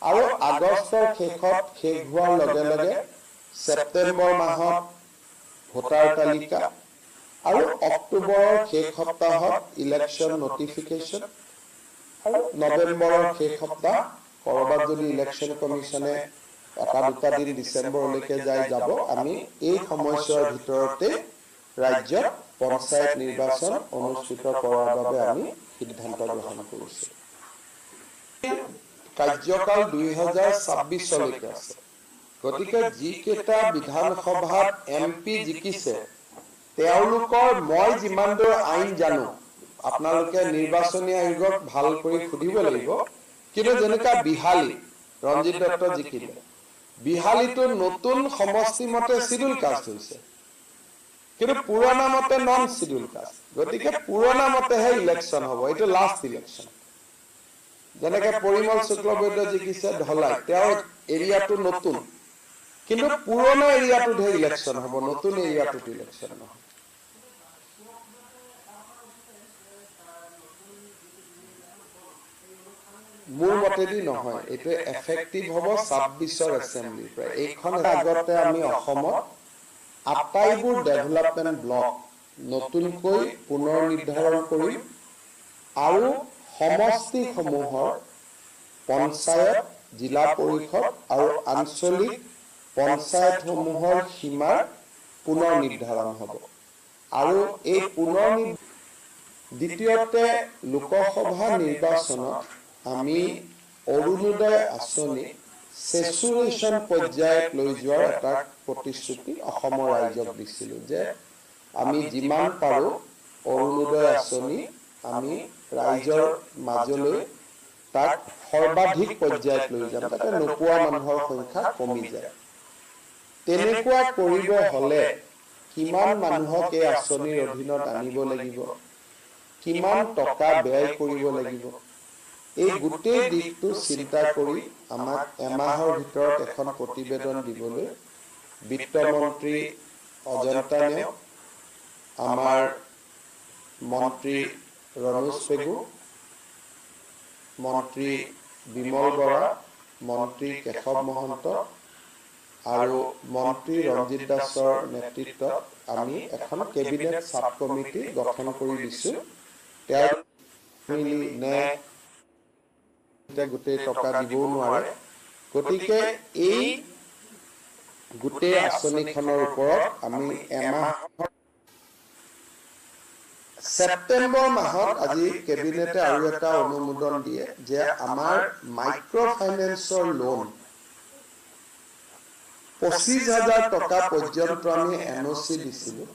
আৰু আগষ্টৰ শেষত শেষ হোৱাৰ লগে লগে ছেপ্টেম্বৰ মাহত ভোটাৰ তালিকা আৰু অক্টোবৰৰ শেষ সপ্তাহত ইলেকশ্যন নটিফিকেশ্যন আৰু নৱেম্বৰৰ শেষ সপ্তাহ কৰবাত যদি ইলেকশ্যন কমিশ্যনে এটা দুটা দিন ডিচেম্বৰলৈকে যাব আমি এই সময়ছোৱাৰ ভিতৰতে ৰাজ্যত পঞ্চায়ত নিৰ্বাচন অনুষ্ঠিত কৰাৰ বাবে আমি সিদ্ধান্ত গ্ৰহণ কৰিছোঁ। কাৰ্যকাল 2026লৈকে আছে। গতিকে যিকেইটা বিধানসভাত MP জিকিছে তেওঁলোকৰ মই যিমান দূৰ আইন জানো, আপোনালোকে নিৰ্বাচনী আয়োগক ভাল কৰি সুধিব লাগিব, কিন্তু যেনেকা বিহালী ৰঞ্জিত দত্ত জিকিলে, বিহালীটো নতুন সমষ্টি মতে শিডিউল কাষ্ট হৈছে, কিন্তু পুৰণা মতে নন শিডিউল কাষ্ট। গতিকে পুৰণা মতেহে ইলেকশ্যন হ'ব, এইটো লাষ্ট ইলেকশ্যন। যেনেকে পৰিমল শুক্লবৈদ্য জিকিছে ধলাই, তেওঁৰ এৰিয়াটো নতুন, কিন্তু পুৰণা এৰিয়াটোতহে ইলেকশ্যন হ'ব, নতুন এৰিয়াটোত ইলেকশ্যন নহয়। মোৰ মতেদি নহয়, এইটো এফেক্টিভ হ'ব 26ৰ এছেম্বলিৰ পৰা। এইখন আগতে আমি অসমত আটাইবোৰ ডেভেলপমেণ্ট ব্লক নতুনকৈ পুনৰ নিৰ্ধাৰণ কৰিম আৰু সমষ্টিসমূহৰ পঞ্চায়ত, জিলা পৰিষদ আৰু আঞ্চলিক পঞ্চায়তসমূহৰ সীমাৰ পুনৰ নিৰ্ধাৰণ হ'ব। আৰু এই দ্বিতীয়তে লোকসভা নিৰ্বাচনত আমি অৰুণোদয় আঁচনি চেচুৰেশ্যন পৰ্যায়ত লৈ যোৱাৰ এটা প্ৰতিশ্ৰুতি অসমৰ ৰাইজক দিছিলোঁ যে আমি যিমান পাৰোঁ অৰুণোদয় আঁচনি আমি ৰাইজৰ মাজলৈ তাক সৰ্বাধিক পৰ্যায়ত লৈ যাম, যাতে নোপোৱা মানুহৰ সংখ্যা কমি যায়। তেনেকুৱা কৰিব হ'লে কিমান মানুহক এই আঁচনিৰ অধীনত আনিব লাগিব, কিমান টকা ব্যয় কৰিব লাগিব, এই গোটেই দিশটো চিন্তা কৰি আমাক এমাহৰ ভিতৰত এখন প্ৰতিবেদন দিবলৈ বিত্তমন্ত্ৰী অজন্তা নেওগ, আমাৰ মন্ত্ৰী ৰণোজ পেগু, মন্ত্ৰী বিমল বৰা, মন্ত্ৰী কেশৱ মহন্ত আৰু মন্ত্ৰী ৰঞ্জিত দাসৰ নেতৃত্বত আমি এখন কেবিনেট ছাব কমিটি গঠন কৰি দিছোঁ। তেওঁ মিলি গোটেই টকা দিবও নোৱাৰে। গতিকে এই গোটেই আঁচনিখনৰ ওপৰত আমি ছেপ্টেম্বৰ মাহত আজি কেবিনেটে আৰু এটা অনুমোদন দিয়ে যে আমাৰ মাইক্ৰ' ফাইনেন্সৰ লোন 25,000 টকা পৰ্যন্ত আমি NOC দিছিলোঁ।